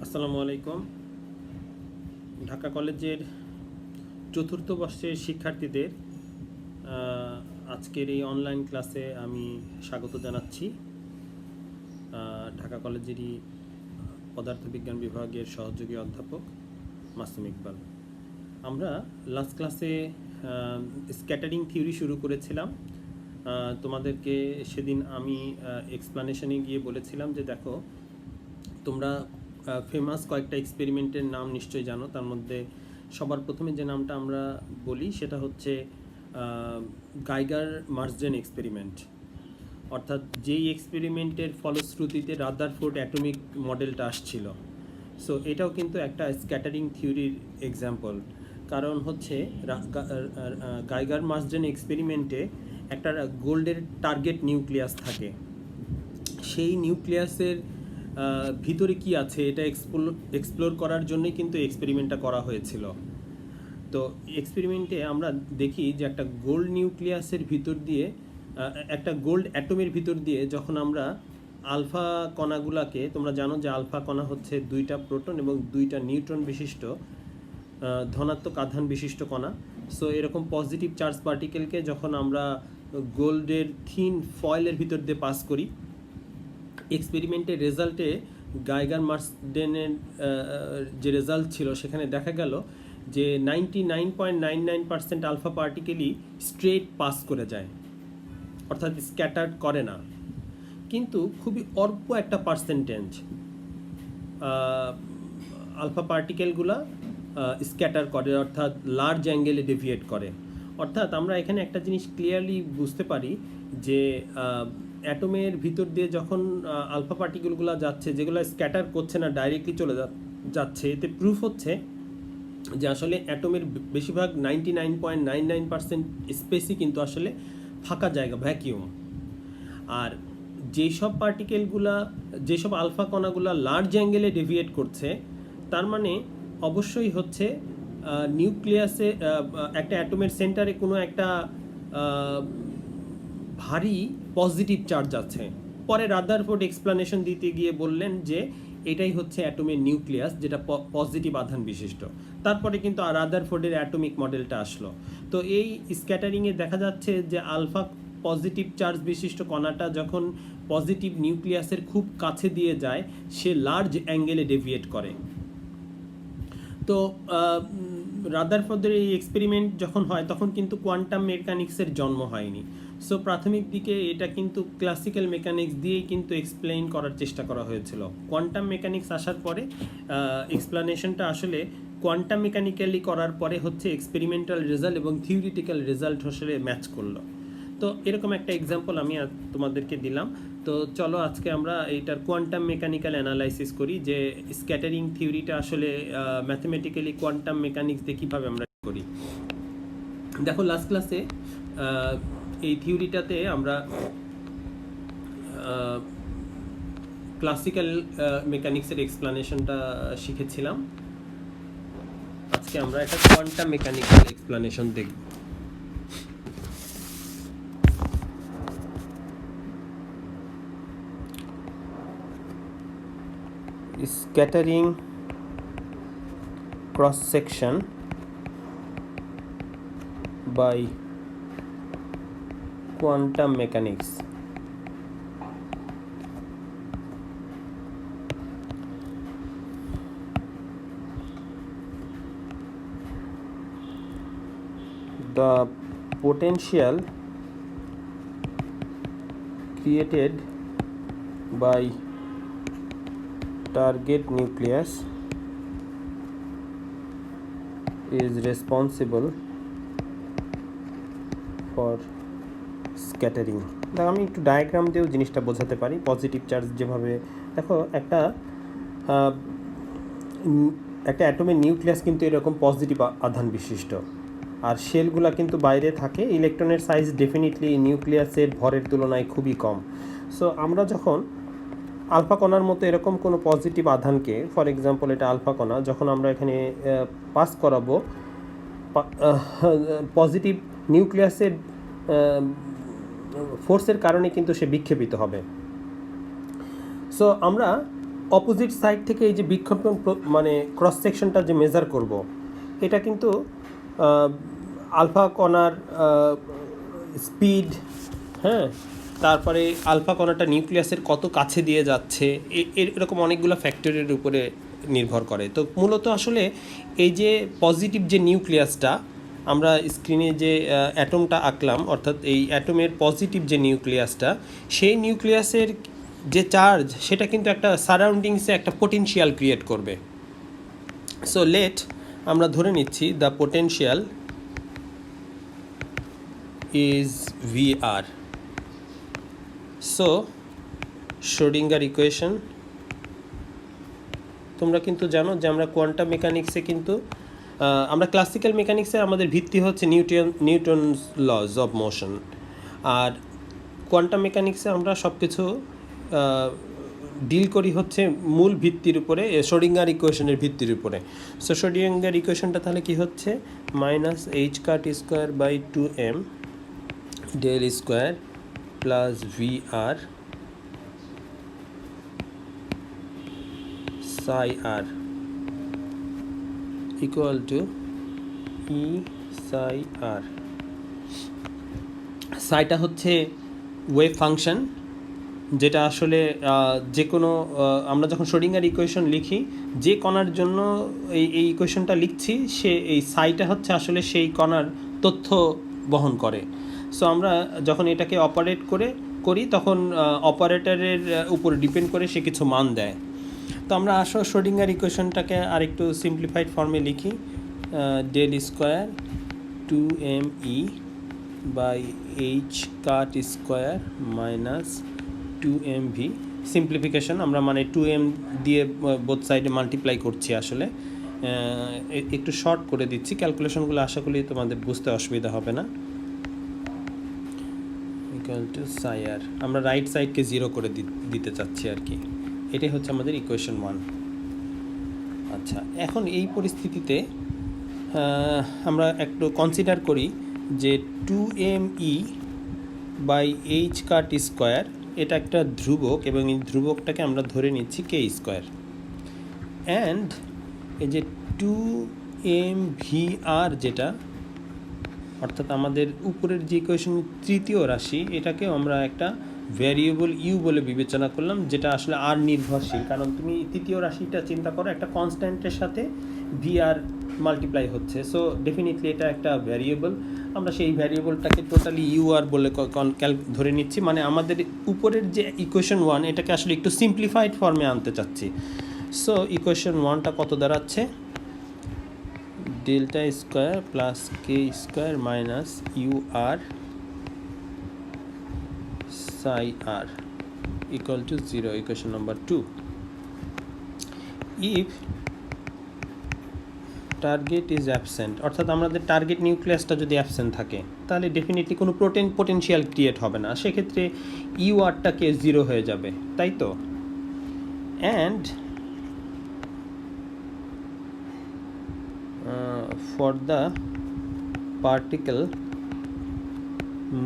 আসসালামু আলাইকুম। ঢাকা কলেজের চতুর্থ বর্ষের শিক্ষার্থীদের আজকের এই অনলাইন ক্লাসে আমি স্বাগত জানাচ্ছি। ঢাকা কলেজেরই পদার্থবিজ্ঞান বিভাগের সহযোগী অধ্যাপক মাসুম ইকবাল। আমরা লাস্ট ক্লাসে স্ক্যাটারিং থিওরি শুরু করেছিলাম। তোমাদেরকে সেদিন আমি এক্সপ্লানেশনে গিয়ে বলেছিলাম যে দেখো, তোমরা ফেমাস কয়েকটা এক্সপেরিমেন্টের নাম নিশ্চয়ই জানো। তার মধ্যে সবার প্রথমে যে নামটা আমরা বলি সেটা হচ্ছে গাইগার মার্সডেন এক্সপেরিমেন্ট, অর্থাৎ যেই এক্সপেরিমেন্টের ফলশ্রুতিতে রাদারফোর্ড অ্যাটমিক মডেলটা আসছিল। সো এটাও কিন্তু একটা স্ক্যাটারিং থিওরির এক্সাম্পল। কারণ হচ্ছে গাইগার মার্সডেন এক্সপেরিমেন্টে একটা গোল্ডের টার্গেট নিউক্লিয়াস থাকে। সেই নিউক্লিয়াসের ভিতরে কি আছে এটা এক্সপ্লোর করার জন্যই কিন্তু এক্সপেরিমেন্টটা করা হয়েছিল। তো এক্সপেরিমেন্টে আমরা দেখি যে একটা গোল্ড নিউক্লিয়াসের ভিতর দিয়ে, একটা গোল্ড অ্যাটমের ভিতর দিয়ে যখন আমরা আলফা কণাগুলাকে, তোমরা জানো যে আলফা কণা হচ্ছে 2টা প্রোটন এবং 2টা নিউট্রন বিশিষ্ট ধনাত্মক আধান বিশিষ্ট কণা। সো এরকম পজিটিভ চার্জ পার্টিকেলকে যখন আমরা গোল্ডের থিন ফয়েলের ভিতর দিয়ে পাস করি, এক্সপেরিমেন্টের রেজাল্টে গাইগার মার্সডেনের যে রেজাল্ট ছিল সেখানে দেখা গেল যে 99.99% আলফা পার্টিকেলই স্ট্রেট পাস করে যায়, অর্থাৎ স্ক্যাটার্ড করে না। কিন্তু খুবই অল্প একটা পার্সেন্টেজ আলফা পার্টিকেলগুলা স্ক্যাটার করে, অর্থাৎ লার্জ অ্যাঙ্গেলে ডেভিয়েট করে। অর্থাৎ আমরা এখানে একটা জিনিস ক্লিয়ারলি বুঝতে পারি যে অ্যাটমের ভিতর দিয়ে যখন আলফা পার্টিকেলগুলো যাচ্ছে, যেগুলো স্ক্যাটার করছে না, ডাইরেক্টলি চলে যাচ্ছে, এতে প্রুফ হচ্ছে যে আসলে অ্যাটমের বেশিরভাগ 99.99% স্পেসই কিন্তু আসলে ফাঁকা জায়গা, ভ্যাকিউম। আর যেসব পার্টিকেলগুলা, যেসব আলফা কণাগুলা লার্জ অ্যাঙ্গেলে ডেভিয়েট করছে, তার মানে অবশ্যই হচ্ছে নিউক্লিয়াসে একটা অ্যাটমের সেন্টারে কোনো একটা ভারী পজিটিভ চার্জ আছে। পরে রাদারফোর্ড এক্সপ্লানেশন দিতে গিয়ে বললেন যে এটাই হচ্ছে অ্যাটমের নিউক্লিয়াস, যেটা পজিটিভ আধান বিশিষ্ট। তারপরে কিন্তু রাদারফোর্ডের অ্যাটমিক মডেলটা আসলো। তো এই স্ক্যাটারিংয়ে দেখা যাচ্ছে যে আলফা পজিটিভ চার্জ বিশিষ্ট কণাটা যখন পজিটিভ নিউক্লিয়াসের খুব কাছে দিয়ে যায়, সে লার্জ অ্যাঙ্গেলে ডেভিয়েট করে। তো রাদারফোর্ডের এই এক্সপেরিমেন্ট যখন হয় তখন কিন্তু কোয়ান্টাম মেকানিক্সের জন্ম হয়নি। সো প্রাথমিক দিকে এটা কিন্তু ক্লাসিক্যাল মেকানিক্স দিয়েই কিন্তু এক্সপ্লেইন করার চেষ্টা করা হয়েছিল। কোয়ান্টাম মেকানিক্স আসার পরে এক্সপ্লানেশনটা আসলে কোয়ান্টাম মেকানিক্যালি করার পরে হচ্ছে এক্সপেরিমেন্টাল রেজাল্ট এবং থিওরিটিক্যাল রেজাল্ট আসলে ম্যাচ করলো। তো এরকম একটা এক্সাম্পল আমি তোমাদেরকে দিলাম। তো চলো আজকে আমরা এইটার কোয়ান্টাম মেকানিক্যাল অ্যানালাইসিস করি যে স্ক্যাটারিং থিওরিটা আসলে ম্যাথমেটিক্যালি কোয়ান্টাম মেকানিক্স দিয়ে কীভাবে আমরা করি। দেখো, লাস্ট ক্লাসে এই থিওরিটাতে আমরা ক্লাসিক্যাল মেকানিক্সের এক্সপ্লানেশনটা শিখেছিলাম। আজকে আমরা একটা কোয়ান্টাম মেকানিক্যাল এক্সপ্লানেশন দেখব। Scattering cross section by quantum mechanics. The potential created by target nucleus is responsible for scattering. দেখো, আমি একটু ডায়াগ্রাম দিয়েও জিনিসটা বোঝাতে পারি। পজিটিভ চার্জ যেভাবে, দেখো একটা অ্যাটমের নিউক্লিয়াস কিন্তু এরকম পজিটিভ আধান বিশিষ্ট, আর শেলগুলো কিন্তু বাইরে থাকে। ইলেকট্রনের সাইজ ডেফিনেটলি নিউক্লিয়াসের ভরের তুলনায় খুবই কম। সো আমরা যখন আলফা কণার মতো এরকম কোনো পজিটিভ আধানকে, ফর এক্সাম্পল এটা আলফা কণা, যখন আমরা এখানে পাস করাবো, পজিটিভ নিউক্লিয়াসের ফোর্সের কারণে কিন্তু সে বিক্ষেপিত হবে। সো আমরা অপোজিট সাইড থেকে এই যে বিক্ষেপণ মানে ক্রস সেকশনটা যে মেজার করব, এটা কিন্তু আলফা কণার স্পিড, হ্যাঁ, তারপরে আলফা কণাটা নিউক্লিয়াসের কত কাছে দিয়ে যাচ্ছে, এরকম অনেকগুলো ফ্যাক্টরের উপরে নির্ভর করে। তো মূলত আসলে এই যে পজিটিভ যে নিউক্লিয়াসটা, আমরা স্ক্রিনে যে অ্যাটমটা আঁকলাম, অর্থাৎ এই অ্যাটমের পজিটিভ যে নিউক্লিয়াসটা, সেই নিউক্লিয়াসের যে চার্জ সেটা কিন্তু একটা সারাউন্ডিংসে একটা পোটেনশিয়াল ক্রিয়েট করবে। সো লেট আমরা ধরে নিচ্ছি the potential is VR. So Schrödinger equation তোমরা কিন্তু জানো যে আমরা কোয়ান্টাম মেকানিক্সে কিন্তু আমরা ক্লাসিক্যাল মেকানিক্সে আমাদের ভিত্তি হচ্ছে নিউটনস লজ অফ মোশন, আর কোয়ান্টাম মেকানিক্সে আমরা সব কিছু ডিল করি হচ্ছে মূল ভিত্তির উপরে, শ্রোডিঙ্গার ইকুয়েশনের ভিত্তির উপরে। সো শ্রোডিঙ্গার ইকুয়েশনটা তাহলে কি হচ্ছে, -h⁻²/2m del square plus VR psi r equal to E psi r. সাইটা হচ্ছে ওয়েভ ফাংশন, যেটা আসলে যে কোনো আমরা যখন শ্রোডিঙ্গার ইকুয়েশন লিখি, যে কণার জন্য এই ইকুয়েশনটা লিখছি, সে এই সাইটা হচ্ছে আসলে সেই কণার তথ্য বহন করে। সো আমরা যখন এটাকে অপারেট করি তখন অপারেটরের উপর ডিপেন্ড করে সে কিছু মান দেয়। তো আমরা আসলে শ্রোডিঙ্গার ইকুয়েশনটাকে আরেকটু সিম্পলিফাইড ফর্মে লিখি, del square 2me by h² minus 2mv। Simplification আমরা মানে 2m দিয়ে বোথ সাইডে মাল্টিপ্লাই করছি, আসলে একটু শর্ট করে দিচ্ছি। ক্যালকুলেশনগুলো আশা করি তোমাদের বুঝতে অসুবিধা হবে না। ইকুয়াল টু psi r, আমরা রাইট সাইডকে 0 করে দিতে চাচ্ছি আর কি। এটাই হচ্ছে আমাদের ইকুয়েশন 1। আচ্ছা, এখন এই পরিস্থিতিতে আমরা একটু কনসিডার করি যে 2me বাই h² এটা একটা ধ্রুবক, এবং এই ধ্রুবকটাকে আমরা ধরে নিচ্ছি k²। অ্যান্ড এই যে 2mvr যেটা, অর্থাৎ আমাদের উপরের যে ইকুয়েশন তৃতীয় রাশি, এটাকেও আমরা একটা ভ্যারিয়েবল ইউ বলে বিবেচনা করলাম, যেটা আসলে আর নির্ভরশীল। কারণ তুমি তৃতীয় রাশিটা চিন্তা করো, একটা কনস্ট্যান্টের সাথে ভিআর মাল্টিপ্লাই হচ্ছে, সো ডেফিনেটলি এটা একটা ভ্যারিয়েবল। আমরা সেই ভ্যারিয়েবলটাকে টোটালি ইউআর বলে ধরে নিচ্ছি। মানে আমাদের উপরের যে ইকুয়েশন 1, এটাকে আসলে একটু সিম্পলিফাইড ফর্মে আনতে চাচ্ছি। সো ইকুয়েশন 1টা কত দাঁড়াচ্ছে, delta square plus k² minus UR psi r equal to 0, equation number 2. If target is absent, অর্থাৎ আমাদের টার্গেট নিউক্লিয়াসটা যদি অ্যাবসেন্ট থাকে, তাহলে ডেফিনেটলি কোনো পোটেনশিয়াল ক্রিয়েট হবে না, সেক্ষেত্রে ইউআরটাকে 0 হয়ে যাবে, তাই তো। And for the particle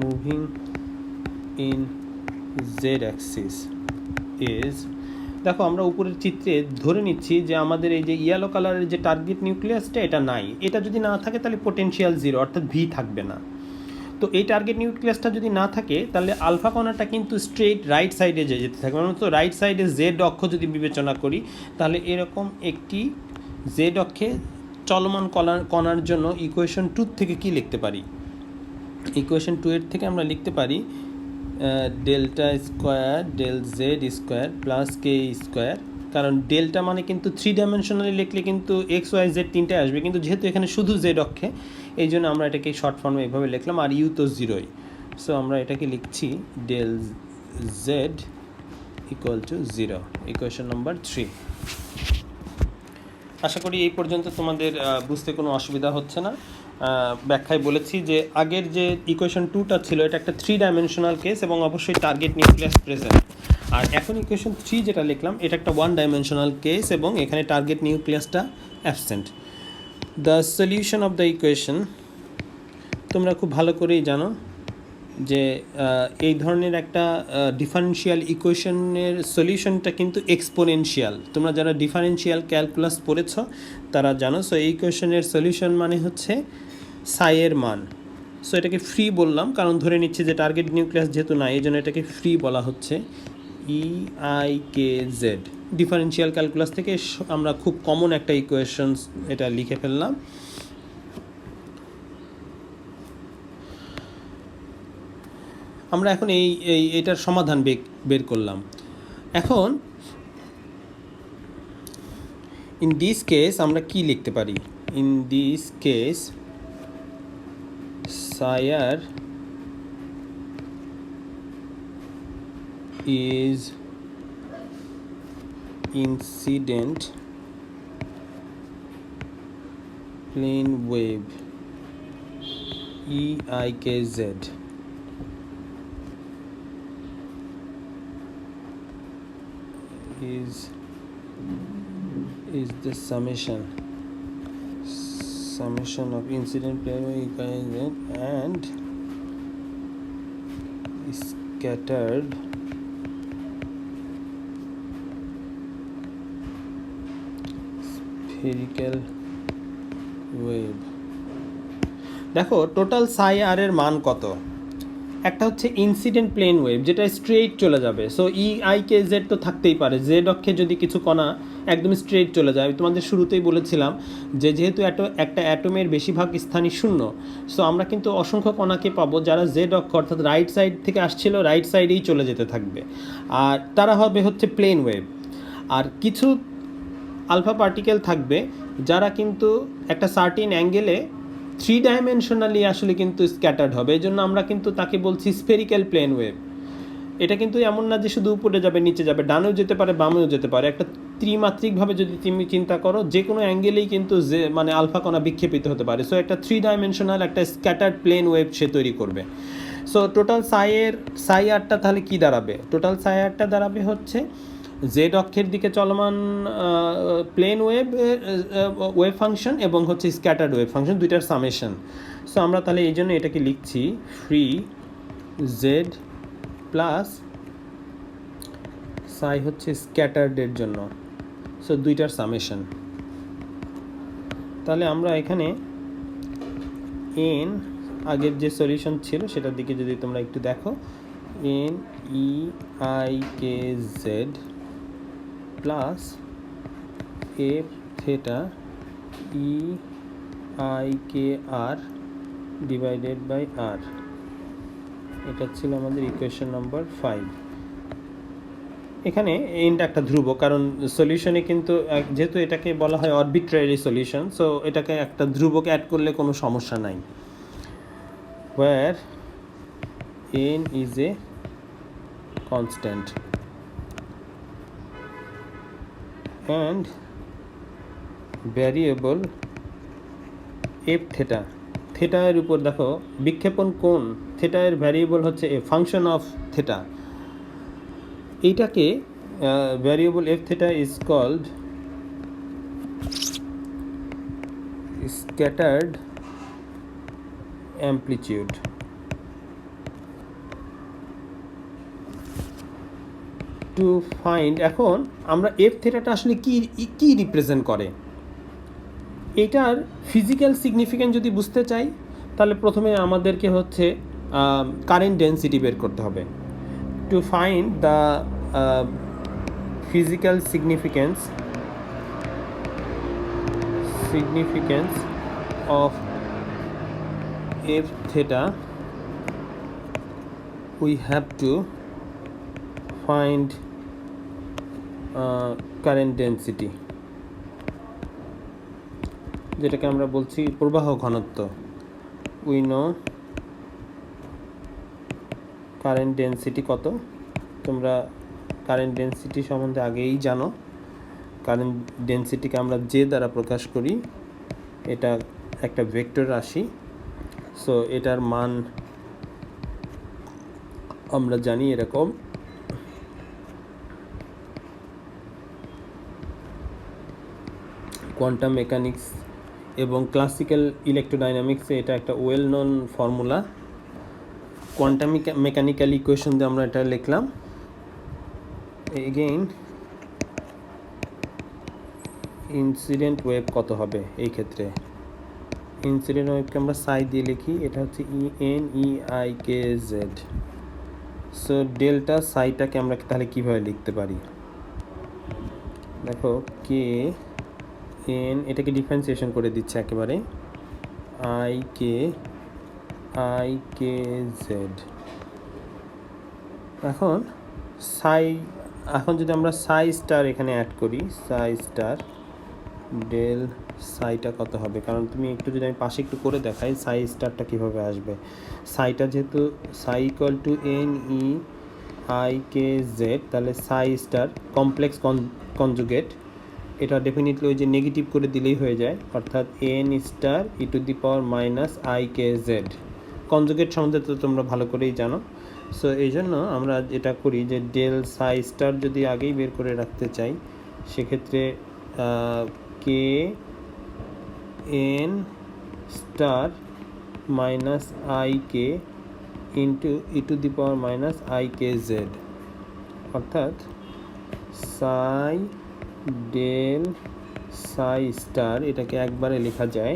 moving in z axis is, দেখো আমরা উপরের চিত্রে ধরে নিচ্ছি যে আমাদের এই যে ইয়েলো কালারের যে টার্গেট নিউক্লিয়াসটা, এটা নাই। এটা যদি না থাকে তাহলে পোটেনশিয়াল 0, অর্থাৎ ভি থাকবে না। তো এই টার্গেট নিউক্লিয়াসটা যদি না থাকে, তাহলে আলফা কণাটা কিন্তু স্ট্রেট রাইট সাইডে যেতে থাকবে। মানে তো রাইট সাইডে জেড অক্ষ যদি বিবেচনা করি, তাহলে এরকম একটি জেড অক্ষে চলমান কণার জন্য ইকুয়েশন 2 থেকে কি লিখতে পারি, ইকুয়েশন 2 এর থেকে আমরা লিখতে পারি delta square del Z square plus k²। কারণ ডেল্টা মানে কিন্তু 3 ডাইমেনশনালি লিখলে কিন্তু এক্স ওয়াই জেড তিনটায় আসবে, কিন্তু যেহেতু এখানে শুধু জেড অক্ষে, এই জন্য আমরা এটাকে শর্ট ফর্মে এভাবে লিখলাম, আর ইউ তো 0ই। সো আমরা এটাকে লিখছি del Z equal to 0, equation number 3। আশা করি এই পর্যন্ত তোমাদের বুঝতে কোনো অসুবিধা হচ্ছে না। ব্যাখ্যায় বলেছি যে আগের যে ইকুয়েশন 2টা ছিল, এটা একটা 3 ডাইমেনশনাল কেস এবং অবশ্যই টার্গেট নিউক্লিয়াস প্রেজেন্ট। আর এখন ইকুয়েশন 3 যেটা লিখলাম, এটা একটা 1 ডাইমেনশনাল কেস এবং এখানে টার্গেট নিউক্লিয়াসটা absent. The solution of the equation তোমরা খুব ভালো করেই জানো, যে এই ধরনের একটা ডিফারেনশিয়াল ইকুয়েশনের সলিউশনটা কিন্তু এক্সপোনেনশিয়াল। তোমরা যারা ডিফারেনশিয়াল ক্যালকুলাস পড়েছ তারা জানো। সো এই ইকুয়েশনের সলিউশন মানে হচ্ছে সাইয়ের মান। সো এটাকে ফ্রি বললাম কারণ ধরে নিচ্ছি যে টার্গেট নিউক্লিয়াস যেহেতু নাই, এই জন্য এটাকে ফ্রি বলা হচ্ছে। EIKZ ডিফারেনশিয়াল ক্যালকুলাস থেকে আমরা খুব কমন একটা ইকুয়েশনস এটা লিখে ফেললাম। আমরা এখন এটার সমাধান বের করলাম। এখন ইন দিস কেস আমরা কি লিখতে পারি? In this case psi r is incident plane wave EIKZ is the summation of incident plane wave EIKZ and scattered spherical wave। দেখো টোটাল সাই আর এর মান কত? একটা হচ্ছে ইনসিডেন্ট প্লেন ওয়েভ যেটা স্ট্রেইট চলে যাবে। সো EIKZ তো থাকতেই পারে, জেড অক্ষে যদি কিছু কণা একদম স্ট্রেইট চলে যায়। তোমাদের শুরুতেই বলেছিলাম যে যেহেতু একটা অ্যাটমের বেশিরভাগ স্থানই শূন্য, সো আমরা কিন্তু অসংখ্য কণাকে পাবো যারা জেড অক্ষ অর্থাৎ রাইট সাইড থেকে আসছিল রাইট সাইডেই চলে যেতে থাকবে, আর তারা হবে হচ্ছে প্লেন ওয়েভ। আর কিছু আলফা পার্টিকেল থাকবে যারা কিন্তু একটা সার্টিন অ্যাঙ্গেলে 3 ডাইমেনশনালি আসলে কিন্তু স্ক্যাটার্ড হবে। এই জন্য আমরা কিন্তু তাকে বলছি স্ফেরিক্যাল প্লেন ওয়েভ। এটা কিন্তু এমন না যে শুধু উপরে যাবে নিচে যাবে, ডানেও যেতে পারে বামেও যেতে পারে। একটা ত্রিমাত্রিকভাবে যদি তুমি চিন্তা করো যে কোনো অ্যাঙ্গেলেই কিন্তু যে মানে আলফা কণা বিক্ষেপিত হতে পারে। সো একটা 3 ডাইমেনশনাল একটা স্ক্যাটার্ড প্লেন ওয়েভ সে তৈরি করবে। সো টোটাল সাই আরটা তাহলে কী দাঁড়াবে? টোটাল সাই আরটা দাঁড়াবে হচ্ছে জেড অক্ষের দিকে চলমান প্লেন ওয়েভ ফাংশন এবং হচ্ছে স্ক্যাটার্ড ওয়েভ ফাংশন, দুইটার সামেশন। সো আমরা তাহলে এই জন্য এটাকে লিখছি ফ্রি জেড প্লাস সাই হচ্ছে স্ক্যাটার্ডের জন্য, সো দুইটার সামেশন। তাহলে আমরা এখানে এন আগের যে সলিউশন ছিল সেটার দিকে যদি তোমরা একটু দেখো, NEIKZ plus F theta EIKR divided by R, এটা ছিল আমাদের ইকুয়েশন নাম্বার 5। এখানে এনটা একটা ধ্রুব, কারণ সলিউশনে কিন্তু যেহেতু এটাকে বলা হয় আরবিট্রারি সলিউশন, সো এটাকে একটা ধ্রুবকে অ্যাড করলে কোনো সমস্যা নাই। where n is a constant and variable f theta, theta এর উপর দেখো বিক্ষেপণ কোণ theta এর ভ্যারিয়েবল হচ্ছে a function of theta। এইটাকে variable f theta is called scattered amplitude। To find, এখন আমরা এফ থেটাটা আসলে কি রিপ্রেজেন্ট করে, এটার ফিজিক্যাল সিগনিফিকেন্স যদি বুঝতে চাই তাহলে প্রথমে আমাদেরকে হচ্ছে কারেন্ট ডেন্সিটি বের করতে হবে। To find the physical significance of f theta we have to find current density, যেটাকে আমরা বলছি প্রবাহ ঘনত্ব। we know current density কত, তোমরা কারেন্ট ডেন্সিটি সম্বন্ধে আগেই জানো। কারেন্ট ডেন্সিটিকে আমরা যে দ্বারা প্রকাশ করি, এটা একটা ভেক্টর রাশি। সো এটার মান আমরা জানি এরকম, কোয়ান্টাম মেকানিক্স এবং ক্লাসিক্যাল ইলেকট্রোডাইনামিক্সে এটা একটা well known formula. Quantum mechanical equation দিয়ে আমরা এটা লিখলাম। এগেইন ইনসিডেন্ট ওয়েভ কত হবে এই ক্ষেত্রে? ইনসিডেন্ট ওয়েভকে আমরা সাই দিয়ে লিখি, এটা হচ্ছে ENEIKZ। সো ডেল্টা সাইটাকে আমরা তাহলে কীভাবে লিখতে পারি? দেখো কে এন, এটাকে ডিফারেন্সিয়েশন করে দিচ্ছে একেবারে, IKZ। এখন যদি আমরা সাই স্টার এখানে অ্যাড করি, সাই স্টার ডেল সাইটা কত হবে? কারণ তুমি একটু যদি আমি পাশে একটু করে দেখাই সাই স্টারটা কীভাবে আসবে। সাইটা যেহেতু সাই ইকুয়াল টু NEIKZ, তাহলে সাই স্টার কমপ্লেক্স কনজুগেট, এটা ডেফিনেটলি ওই যে নেগেটিভ করে দিলেই হয়ে যায়, অর্থাৎ N স্টার e⁻IKZ। কনজুগেট সম্বন্ধে তো তোমরা ভালো করেই জানো। সো এই জন্য আমরা এটা করি যে ডেল সাই স্টার যদি আগেই বের করে রাখতে চাই, সেক্ষেত্রে KN star minus IK into e⁻IKZ, অর্থাৎ সাই ডেল সাই স্টার, এটাকে একবারে লেখা যায়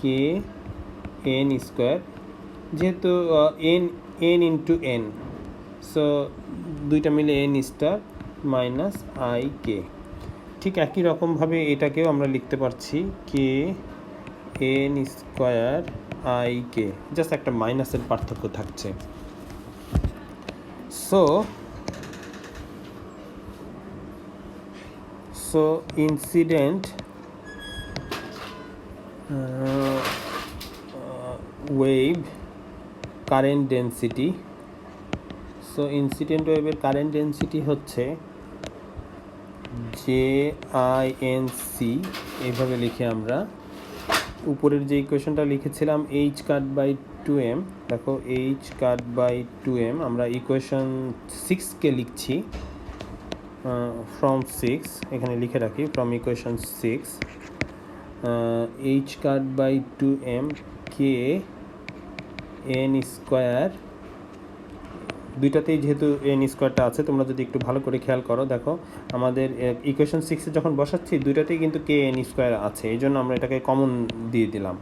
KN স্কোয়ার, যেহেতু n ইন্টু n, সো দুইটা মিলে n স্টার মাইনাস IK। ঠিক একই রকমভাবে এটাকেও আমরা লিখতে পারছি KN স্কোয়ার IK, জাস্ট একটা মাইনাসের পার্থক্য থাকছে। So incident wave current density, so incident ওয়েভের কারেন্ট ডেন্সিটি হচ্ছে JINC, এইভাবে লিখে আমরা উপরের যে ইকুয়েশনটা লিখেছিলাম h⁻²m, দেখো h⁻²m আমরা ইকুয়েশন 6কে লিখছি, ফ্রম 6 এখানে লিখে রাখি, from equation 6 h⁻²m KN square, দুইটাতেই যেহেতু n স্কোয়ারটা আছে, তোমরা যদি একটু ভালো করে খেয়াল করো, দেখো আমাদের ইকুয়েশন 6-এ যখন বসাচ্ছি দুইটাতেই কিন্তু KN স্কোয়ার আছে, এই জন্য আমরা এটাকে কমন দিয়ে দিলাম।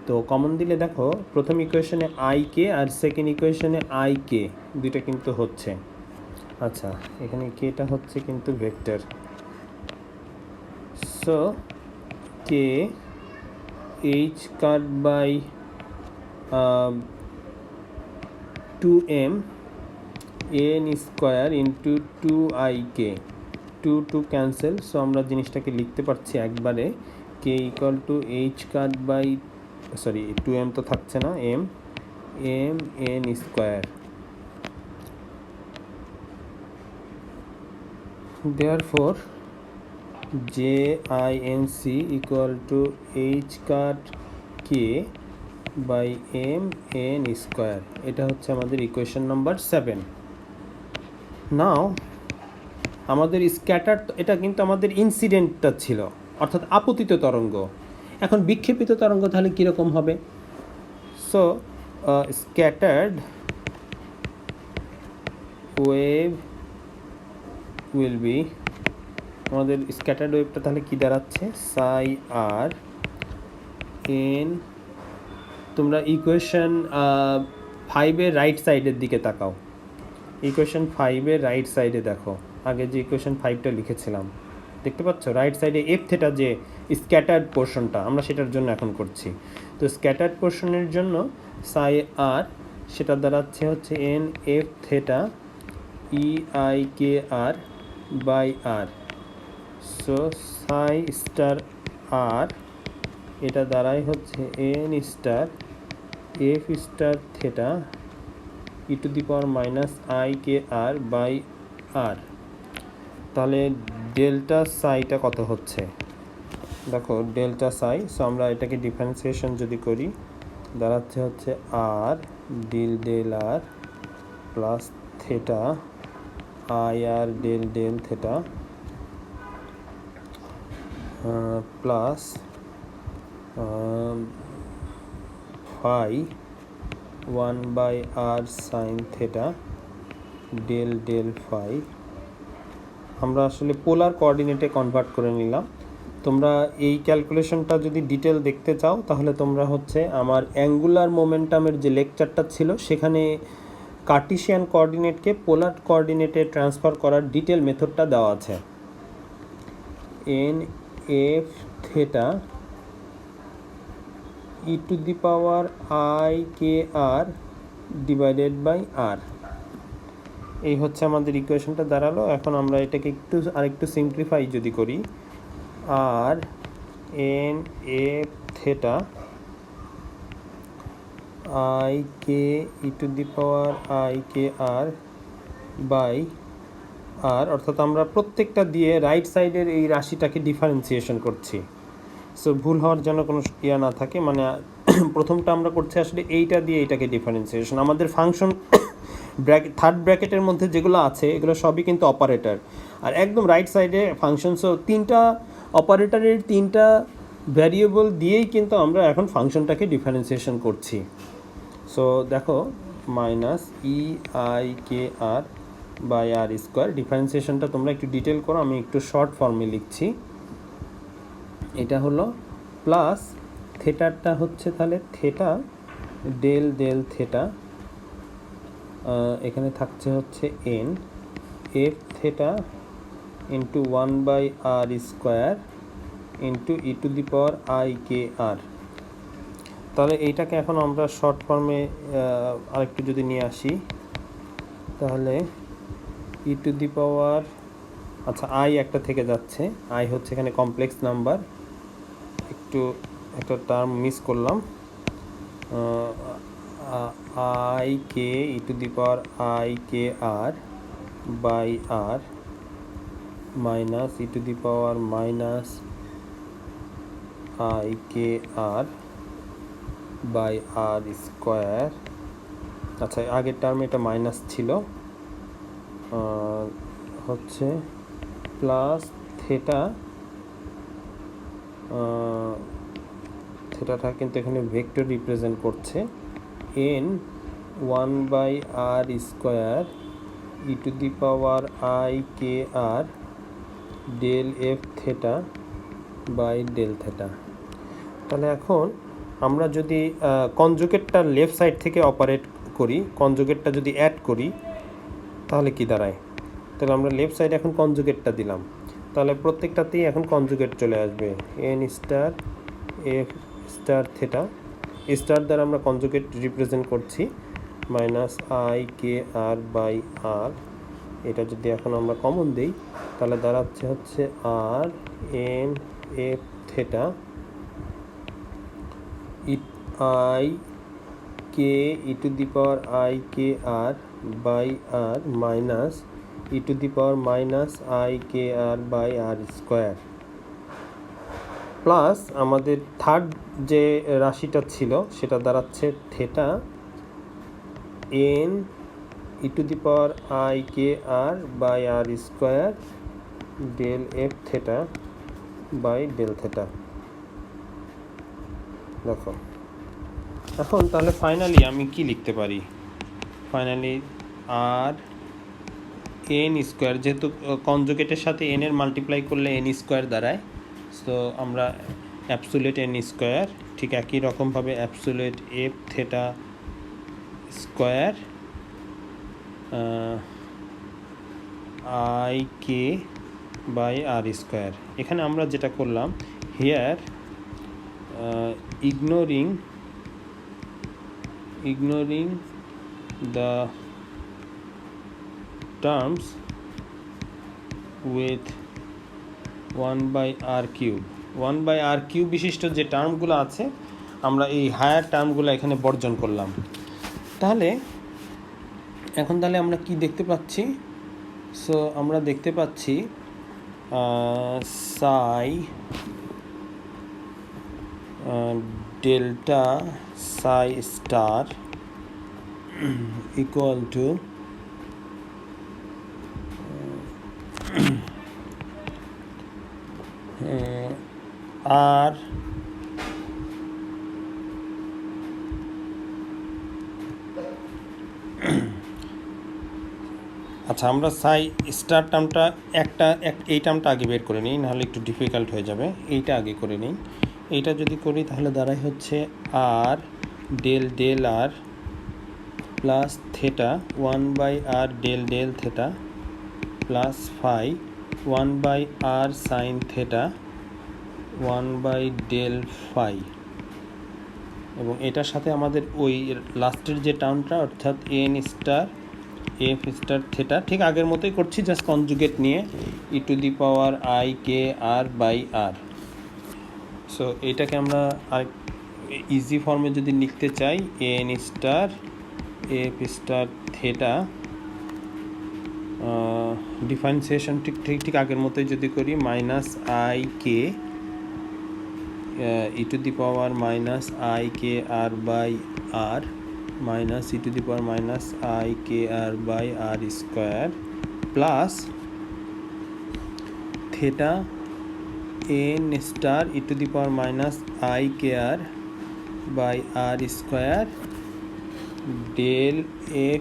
তো কমন দিলে দেখো প্রথম ইকুয়েশনে IK আর সেকেন্ড ইকুয়েশনে IK দুইটা কিন্তু হচ্ছে, আচ্ছা এখানে কেটা হচ্ছে কিন্তু vector. So K h⁻²m n square into 2IK, 2 cancel, so আমরা জিনিসটাকে লিখতে পারছি একবারে K ইকুয়াল টু h⁻²m তো থাকছে না, m n square. Therefore JINC equal to h⁻k by m n square, এটা হচ্ছে আমাদের ইকুয়েশন নাম্বার 7। নাও আমাদের স্ক্যাটার, এটা কিন্তু আমাদের ইনসিডেন্টটা ছিল, অর্থাৎ আপতিত তরঙ্গ। এখন বিক্ষেপিত তরঙ্গ তাহলে কীরকম হবে? So scattered wave will be, আমাদের স্ক্যাটার্ড ওয়েভটা তাহলে কী দাঁড়াচ্ছে? সাই আর এন, তোমরা ইকুয়েশন 5-এর রাইট সাইডের দিকে তাকাও, ইকুয়েশন 5-এর রাইট সাইডে দেখো, আগে যে ইকুয়েশন 5টা লিখেছিলাম দেখতে পাচ্ছ রাইট সাইডে এফ থেটা, যে স্ক্যাটার্ড পোর্শনটা আমরা সেটার জন্য এখন করছি। তো স্ক্যাটার্ড পোর্শনের জন্য সাই আর, সেটা দাঁড়াচ্ছে হচ্ছে NF theta EIKR by R. So psi star R, এটা দাঁড়ায় হচ্ছে N star F star theta e⁻IKR by R. তাহলে ডেল্টা সাইটা কত হচ্ছে? দেখো ডেল্টা সাই, সো আমরা এটাকে ডিফারেন্সিয়েশন যদি করি দাঁড়াচ্ছে হচ্ছে R del R plus theta IR del theta plus phi 1/r sin theta del del phi। আমরা আসলে পোলার কোঅর্ডিনেটে কনভার্ট করে নিলাম। তোমরা এই ক্যালকুলেশনটা যদি ডিটেল দেখতে চাও তাহলে তোমরা হচ্ছে আমার অ্যাঙ্গুলার মোমেন্টামের যে লেকচারটা ছিল সেখানে কার্টিসিয়ান কোঅর্ডিনেটকে পোলার কোঅর্ডিনেটে ট্রান্সফার করার ডিটেল মেথডটা দেওয়া আছে। NF theta e to the power I k r divided by r, এই হচ্ছে আমাদের ইকুয়েশনটা দাঁড়ালো। এখন আমরা এটাকে আরেকটু সিম্পলিফাই যদি করি, R N F theta I K E to the power I K R by R, অর্থাৎ আমরা প্রত্যেকটা দিয়ে রাইট সাইডের এই রাশিটাকে ডিফারেন্সিয়েশন করছি। সো ভুল হওয়ার জন্য কোনো ইয়া না থাকে, মানে প্রথমটা আমরা করছি আসলে এইটা দিয়ে এইটাকে ডিফারেন্সিয়েশন। আমাদের ফাংশন থার্ড ব্র্যাকেটের মধ্যে যেগুলো আছে এগুলো সবই কিন্তু অপারেটর, আর একদম রাইট সাইডে ফাংশন। সো তিনটা অপারেটরের তিনটা ভ্যারিয়েবল দিয়েই কিন্তু আমরা এখন ফাংশনটাকে ডিফারেন্সিয়েশন করছি। সো দেখো minus E I K R by R square, ডিফারেন্সিয়েশনটা তোমরা একটু ডিটেল করো, আমি একটু শর্ট ফর্মে লিখছি। এটা হলো প্লাস থেটারটা হচ্ছে তাহলে থেটা ডেল ডেল থেটা, এখানে থাকছে হচ্ছে N F theta into 1/r square into E to the power I K R. তাহলে এইটাকে এখন আমরা শর্ট ফর্মে আরেকটু যদি নিয়ে আসি তাহলে ই টু দি পাওয়ার, আচ্ছা আই একটা থেকে যাচ্ছে, আই হচ্ছে এখানে কমপ্লেক্স নাম্বার, একটু একটা টার্ম মিস করলাম, I K E to the power I K R by R minus E to the power minus I K R by R square. আচ্ছা আগের টার্মে এটা মাইনাস ছিল, হচ্ছে প্লাস থেটা, থেটাটা কিন্তু এখানে ভেক্টর রিপ্রেজেন্ট করছে, N 1/r square E to the power I K R del F theta by del theta. তাহলে এখন আমরা যদি কনজুগেটটা লেফট সাইড থেকে অপারেট করি, কনজুগেটটা যদি অ্যাড করি তাহলে কি দাঁড়ায়, তাহলে আমরা লেফট সাইডে এখন কনজুগেটটা দিলাম, তাহলে প্রত্যেকটাতেই এখন কনজুগেট চলে আসবে, N star F star theta, star দ্বারা আমরা কনজুগেট রিপ্রেজেন্ট করছি, minus I K R by R. এটা যদি এখন আমরা কমন দিই তাহলে দাঁড়াচ্ছে হচ্ছে R N F theta I K E to the power I K R by R minus E to the power minus I K R by R square, plus আমাদের third যে রাশিটা ছিল সেটা দাঁড়াচ্ছে theta N E to the power I K R by R square del F theta by del theta. দেখো এখন তাহলে finally আমি কি লিখতে পারি, ফাইনালি আর এন স্কোয়ার, যেহেতু কনজুগেটের সাথে এন এর মাল্টিপ্লাই করলে এন স্কোয়ার দাঁড়ায়, সো আমরা অ্যাবসোলিউট এন স্কোয়ার, ঠিক একই রকমভাবে absolute F theta square I K by R square. এখানে আমরা যেটা করলাম here ignoring the terms with 1/r cube, 1/r cube বিশিষ্ট যে টার্মগুলো আছে আমরা এই হায়ার টার্মগুলো এখানে বর্জন করলাম। তাহলে এখন তাহলে আমরা কি দেখতে পাচ্ছি, সো আমরা দেখতে পাচ্ছি সাই delta Sai star equal to আর আচ্ছা, আমরা চাই স্টার টার্মটা এই টার্মটা আগে বের করে নিই, নাহলে একটু ডিফিকাল্ট হয়ে যাবে। এইটা আগে করে নিই। এইটা যদি করি তাহলে দাঁড়াই হচ্ছে R del del R plus theta 1/r del del theta plus phi 1/r sine theta 1/ডেল ফাই, এবং এটার সাথে আমাদের ওই লাস্টের যে টার্মটা অর্থাৎ N star F star theta ঠিক আগের মতোই করছি, জাস্ট কনজুগেট নিয়ে e⁻IKr/r। সো এটাকে আমরা আর ইজি ফর্মে যদি লিখতে চাই N star F star theta, differentiation ঠিক আগের মতোই যদি করি -IK e⁻IKr/r minus e⁻IKr/r square plus theta n star e⁻IKr/r square del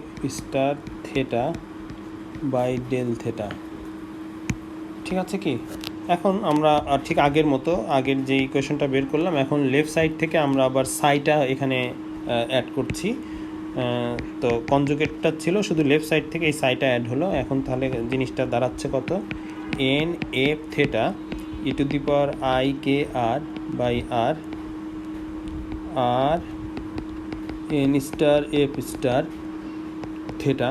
f star theta by del theta। ঠিক আছে কি? এখন আমরা ঠিক আগের মতো আগের যে ইকুয়েশনটা বের করলাম, এখন লেফট সাইড থেকে আমরা আবার সাইটা এখানে অ্যাড করছি। তো কনজুগেটটা ছিল শুধু লেফট সাইড থেকে, এই সাইটা অ্যাড হলো। এখন তাহলে জিনিসটা দাঁড়াচ্ছে কত, এন এফ থেটা e⁻IKr/r আর N star F star theta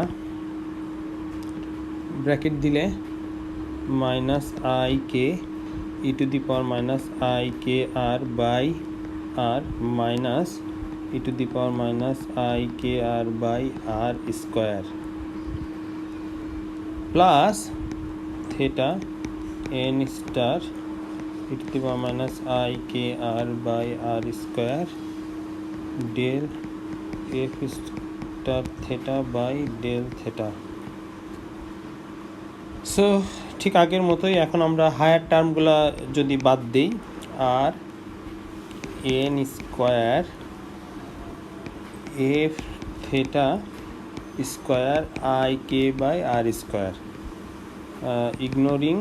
bracket দিলে -IK e⁻IKr/r minus e⁻IKr/r square plus theta n star e⁻IKr/r square del f star theta by del theta। So ঠিক আগের মতোই এখন আমরা হায়ার টার্মগুলো যদি বাদ দিই, R N square F theta square IK/r square, ignoring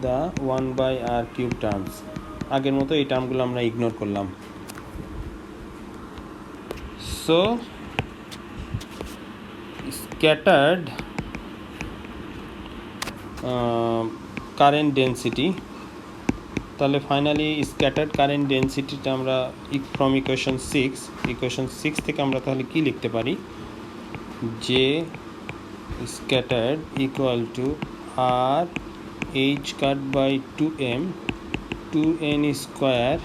the 1/r³ terms. আগের মতো এই টার্মগুলো আমরা ইগনোর করলাম। সো স্ক্যাটার্ড কারেন্ট ডেন্সিটি, তাহলে ফাইনালি স্ক্যাটার্ড কারেন্ট ডেন্সিটিটা আমরা ফ্রম ইকুয়েশন 6 থেকে আমরা তাহলে কি লিখতে পারি, যে scattered equal to R H cut by 2m 2n square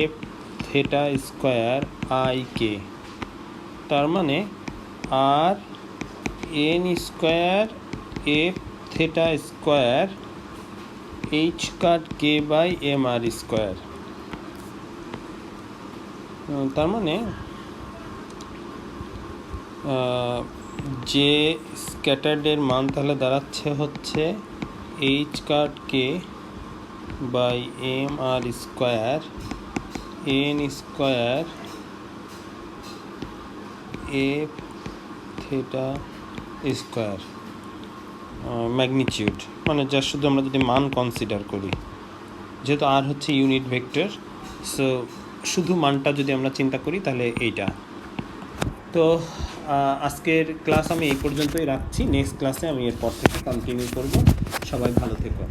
F theta square IK, তার মানে R N square F theta square H cut K by mr square. তার মানে যে স্ক্যাটার্ডের মান তাহলে দাঁড়াচ্ছে হচ্ছে H cut K by mr square N square F theta square magnitude, মানে যা শুধু আমরা যদি মান কনসিডার করি, যেহেতু আর হচ্ছে ইউনিট ভেক্টর, সো শুধু মানটা যদি আমরা চিন্তা করি তাহলে এইটা। তো আজকের ক্লাস আমি এই পর্যন্তই রাখছি, নেক্সট ক্লাসে আমি এরপর থেকে কন্টিনিউ করব। সবাই ভালো থেকো।